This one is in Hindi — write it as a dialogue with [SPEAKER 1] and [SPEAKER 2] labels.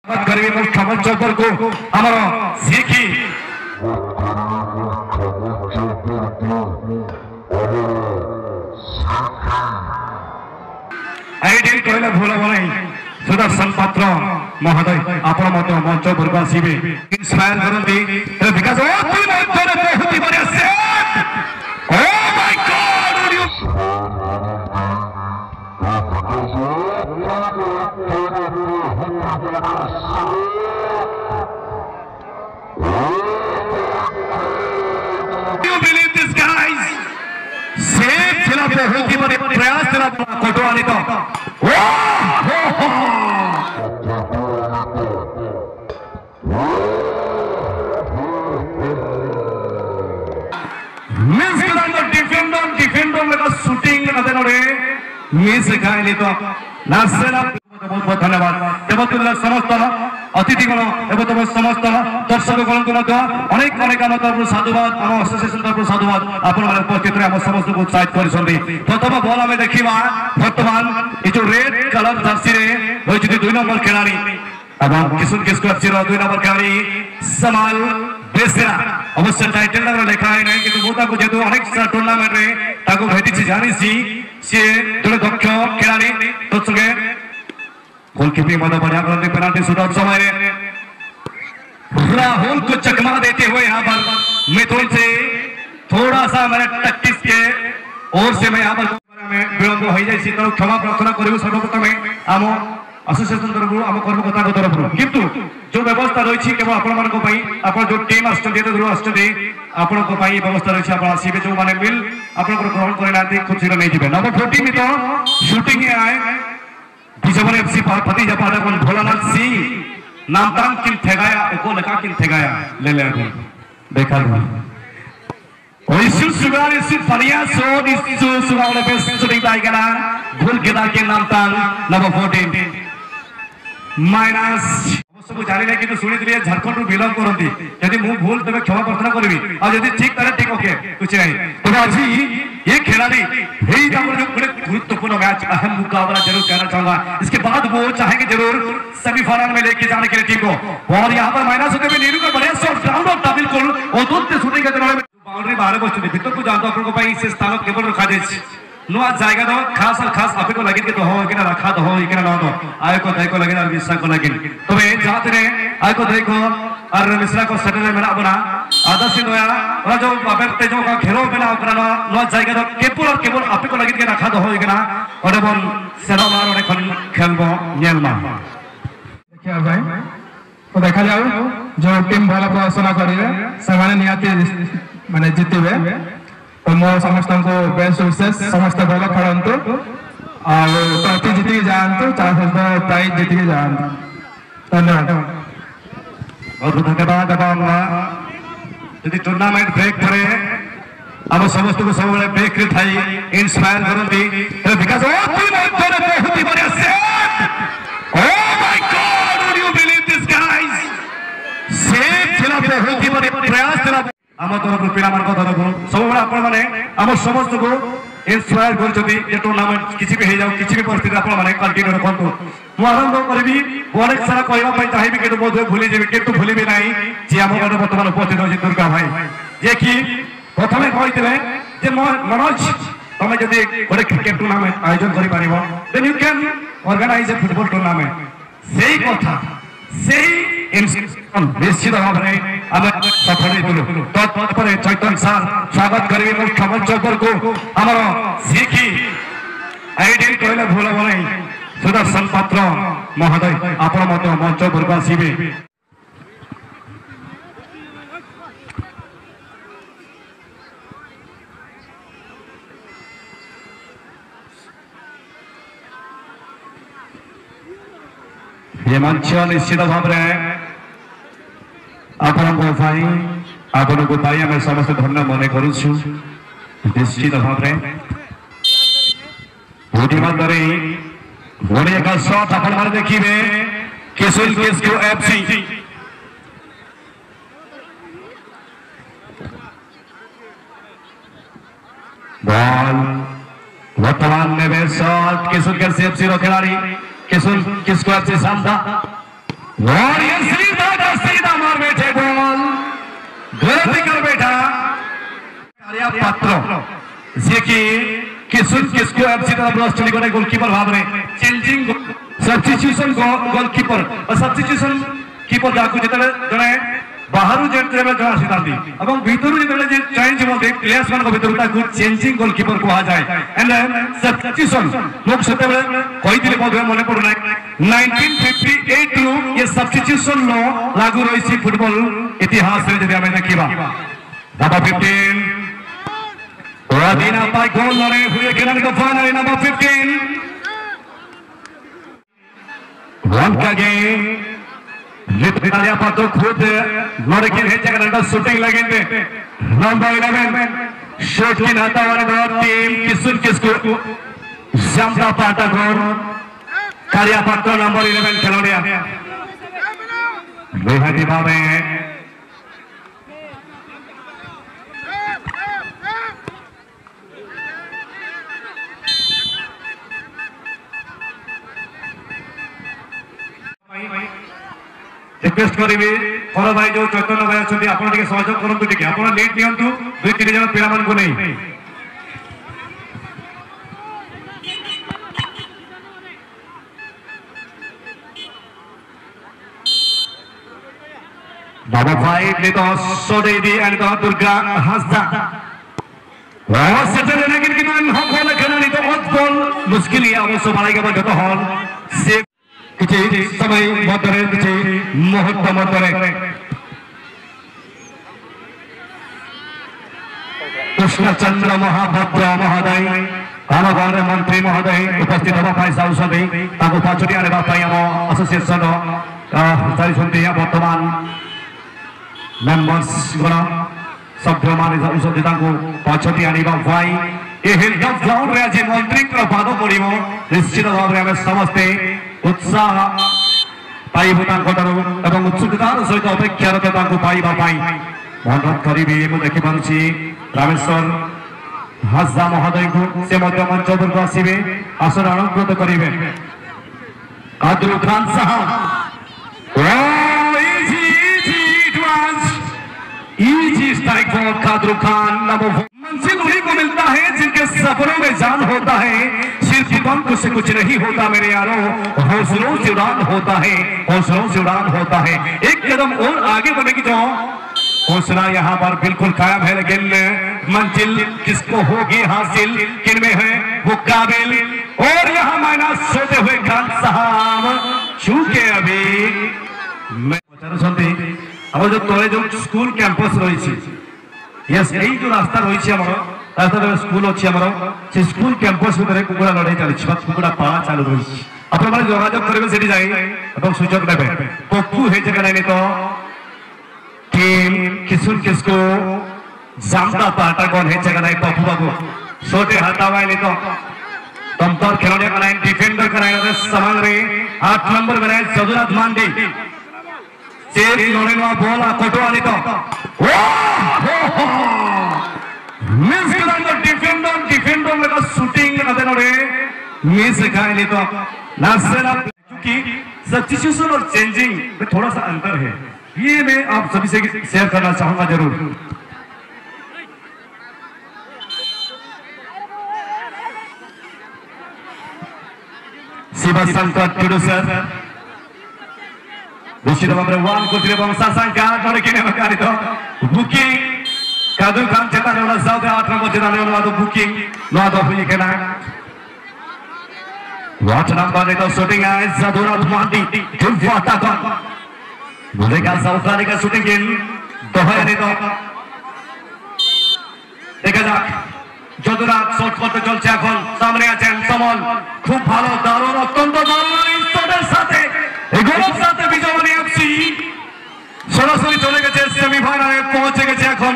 [SPEAKER 1] करेंगे मुख्य मंच पर को हमारा सीखी आईडी कहले भूल नहीं सुदर्शन पात्र महोदय आपण मत मंच पर आसवे इंस्पायर करती विकास बहुत ही बढ़िया से oh my God you believe this guys safe थिला बहुत ही बड़े प्रयास थिला कोटवानी तो मिस करंदो डिफेंडर लगा शूटिंग अदनोरे मिस गायली तो नासेला बहुत बहुत धन्यवाद देवतुल्ला समस्त अतिथिगण एवं समस्त दर्शकगण अनेक अनेक आम तरफ साधुवाद आम एसोसिएशन तरफ साधुवाद आपण मैंने उपस्थित आम समस्त को उत्साहित कर प्रथम बल आम देखा बर्तमान ये जो रेड कलर जर्सी रही 2 नंबर खिलाड़ी किशोर किस्को एफसी 2 नंबर खिलाड़ी समाल बेसेरा अवश्य टाइटल लेखा है नहीं कि जेहतु अनेक टूर्णामेंट में भेटी जानी सी जो दक्ष खिलाड़ी तो संगे गोलकीपिंग मत बढ़िया करते पेनाल्टी शूटआउट समय राहुल को चकमा देते हुए यहाँ पर मिथुन से थोड़ा सा मेरे टैक्टिक्स के ओर से मैं यहाँ पर विलंब हो जाए तो क्षमा प्रार्थना करूँ सर्वप्रथम आम एसोसिएशन तरफ आम कर्मकर्ता तरफ किंतु जो व्यवस्था रही केवल आपण जो टीम आपण व्यवस्था रही आप आसवे जो मैंने मिल आप ग्रहण करना खुशी नहीं नंबर 14 तो शूटिंग आए बिजबर एफसी भतीजा पाटा भोलानाथ सिंह नामतान किन ठेगाया एको लका किन ठेगाया ले ले देखा और इस सुगार इस फरिया सो इस सुगार पे शूटिंग दाइगना भूल गेदा के नामतान नंबर 14 माइनस सब जानी नहीं कि शुणी थी झारखंड बिलंग करती यदि मु भूल तब क्षमा प्रार्थना करी और यदि ठीक ताले ठीक ओके कुछ नहीं तो आज ये खिलाड़ी यही जो बड़े गुरुत्वपूर्ण मैच अहम मुकाबला जरूर कहना चाहूंगा इसके बाद वो चाहेंगे जरूर सेमीफाइनल में लेके जाने के लिए टीम को और यहाँ पर माइनस होते हुए नीरू का बढ़िया शॉट ग्राउंड ऑफ बिल्कुल अद्भुत शूटिंग के दौरान बाउंड्री बाहर बचते भीतर को जानते आपको से स्थान केवल रखा जाए नुआ जाएगा तो खास और खास आपको लगे कि तो हो कि रखा तो हो कि ना तो आय को दई को लगे और मिश्रा को लगे तो वे जाते ने आय को दई को और मिश्रा को सटरे मेरा बना आधा से नया और जो बाबर तेजों का खेलो बना ओकरा नुआ जाएगा तो केवल आपको लगे कि रखा तो हो कि ना और बन सेरा मार और खेलबो नेलमा
[SPEAKER 2] देखिए भाई तो देखा जाओ जो टीम भला प्रदर्शन करिवे से माने नियाती माने जीतबे तो मो समस्त को बेस्ट विशेष समस्त भल खेलतु और ट्रॉफी जीत जातु प्राइज जीत जातु धन्यवाद
[SPEAKER 1] बहुत धन्यवाद यदि टूर्नामेंट ब्रेक पड़े आम समस्त को सब ब्रेक थी इंस्पायर करती विकास बहुत ही बढ़िया से oh my God you believe this guys safe थिला बहुत ही बढ़िया प्रयास थिला आम तरफ पिला तरफ सब आपण मैंने आम समस्त को इंस्पायर कर टूर्नामेंट किसी भी हो जाओ किसी भी परिस्थिति आपने कंटिन्यू रखु मुझे आरंभ करी अनेक सारा कहवाई चाहिए कि बोध भूली जी कि भूल ना जी आम घर बर्तमान उपस्थित अच्छे दुर्गा भाई जे कि प्रथम कहते मनोज तुम जब गोटे क्रिकेट टूर्नामेंट आयोजन कर you can organise a football tournament से कथा से निश्चित भाव में आम सफल तत्पर चैतन सार स्वागत करेंगे मुख्य मंच पर को आमर सीखी आईडी कहले भूल नहीं सुदर्शन पात्र महोदय आपण मत मंच पर आसवे ये मंच निश्चित भाव में आपण को आम समस्त धन्य मन करुछु निश्चित भाव में बढ़िया शॉट आप देखिए किशोर किस्को एफसी बॉल वर्तमान में शॉट किशोर किस्को एफसी खिलाड़ी किशोर किस्को एफसी सामना और ये सीधा मार बैठे बॉल गलती कर बैठा कार्या पात्र जे कि किसको एफसी तरफ चंडीगढ़ गोलकीपर भाव में चेंजिंग सब्स्टिट्यूशन गोलकीपर और सब्स्टिट्यूशन कीपर जाकू जेतले जने बाहरु जेतले जण आसीतांती एवं भीतरु जेतले जे चेंज होते प्लेयर्स मान को भीतरु ताकू चेंजिंग गोलकीपर को आ जाए एंड सब्स्टिट्यूशन लोग सेतेबे कहिथिले बोधे मने पडु नै 1958 रु ये सब्स्टिट्यूशन लो लागू रहिछि फुटबॉल इतिहास रे जदि हमें देखिबा number 15 Radina by goal lane हुए खिलाड़ी को फाइनल नंबर 15 वन का गेम लिटरिया पर तो खुद लड़े के है जगह शूटिंग लगेंगे नंबर 11 शॉट की नाता वाले टीम किसको जामता पाटा गोल कार्या पात्र नंबर 11 खिलाड़िया बेहद भावे रिक्वेस्ट करी बड़ भाई जो चैतन्य भाई अच्छा आप सहयोग करूँ टी आप लीड दिंतु 2-3 जन पिला को नहीं नंबर 5 ले तो सोडेदी एंड तो दुर्गा हंसदा और सेटल लेकिन कि मान हम बोल खेला नहीं तो बहुत बॉल मुश्किल है अवश्य बाड़ाई के बाद हॉल से किछि समय मधरे किछि मुहूर्त मधरे कृष्णचंद्र महाभद्र महोदय आम गाँव मंत्री महोदय उपस्थित होगा पैसा औषधि पाचटी आने आम एसोसिएशन बर्तमान मेंबर्स गण सभ्य मान औषधि पाचटी आने ग्राउंड रे आज मंत्री पाद पड़ निश्चित भाव में समस्ते उत्साह पाइबू उत्सुकतार सहित अपेक्षारत पाइबा अनुरोध करी देखिपी रामेश्वर हाजदा महोदय को से मंच उपरको आसवे आसन अलंकृत करेंगे कादरू खान साहब इजी स्ट्राइक फॉर कादरू खान मंजिल उन्हीं को मिलता है जिनके सपनों में जान होता है सिर्फ बम से कुछ नहीं होता मेरे यारों हौसलों से उड़ान होता है हौसलों से उड़ान होता है एक कदम और आगे बढ़ेगी जो हौसला यहाँ पर बिल्कुल कायम है लेकिन मंजिल किसको होगी हासिल किन में है वो काबिल और यहाँ माइनस सोते हुए खान साहब चूके अभी मैं अब जो तले जो स्कूल कैंपस रही यस यही जो रास्ता रही रास्ता स्कूल अच्छी से स्कूल कैंपस भितर कुकुड़ा लड़ाई चली कुकुड़ा पाला चालू रही आपने जोगाजोग करेंगे से जाए सुजोग ने पप्पू है जगह नहीं तो टीम किसुन किसको जामता पाटा कौन है जगह नहीं पप्पू बाबू छोटे हटावा नहीं तो तुम तो खिलौने का नाइन डिफेंडर का नाइन समान रे 8 नंबर में सदुनाथ मांडी चेक लोने वा बॉल कोटो आनी तो मिस कर डिफेंडर में का शूटिंग अदन रे मिस खाए नहीं तो नासेना क्योंकि सब्स्टिट्यूशन और चेंजिंग में थोड़ा सा अंतर है ये मैं आप सभी से शेयर करना चाहूंगा जरूर शिवा संकट प्रोड्यूसर निश्चित भाव में वन को तीन सासांका तो बुकिंग कादू खान चेताने वाला 8 नंबर चेताने वाला तो बुकिंग नो तो हुई के ना वाच नंबर तो शूटिंग है जदुनाथ मांडी जुल्फाता कौन बोलेगा साउथारी का शूटिंग इन दोहरे नहीं तो देखा जाक जदुनाथ शॉट करते चलছে এখন সামনে আছেন সমল খুব ভালো দারুণ অত্যন্ত দারুণ ইনস্ট্যান্টের সাথে এই গোলের সাথে বিজয় এফসি সরাসরি চলে গেছে সেমিফাইনালে পৌঁছে গেছে এখন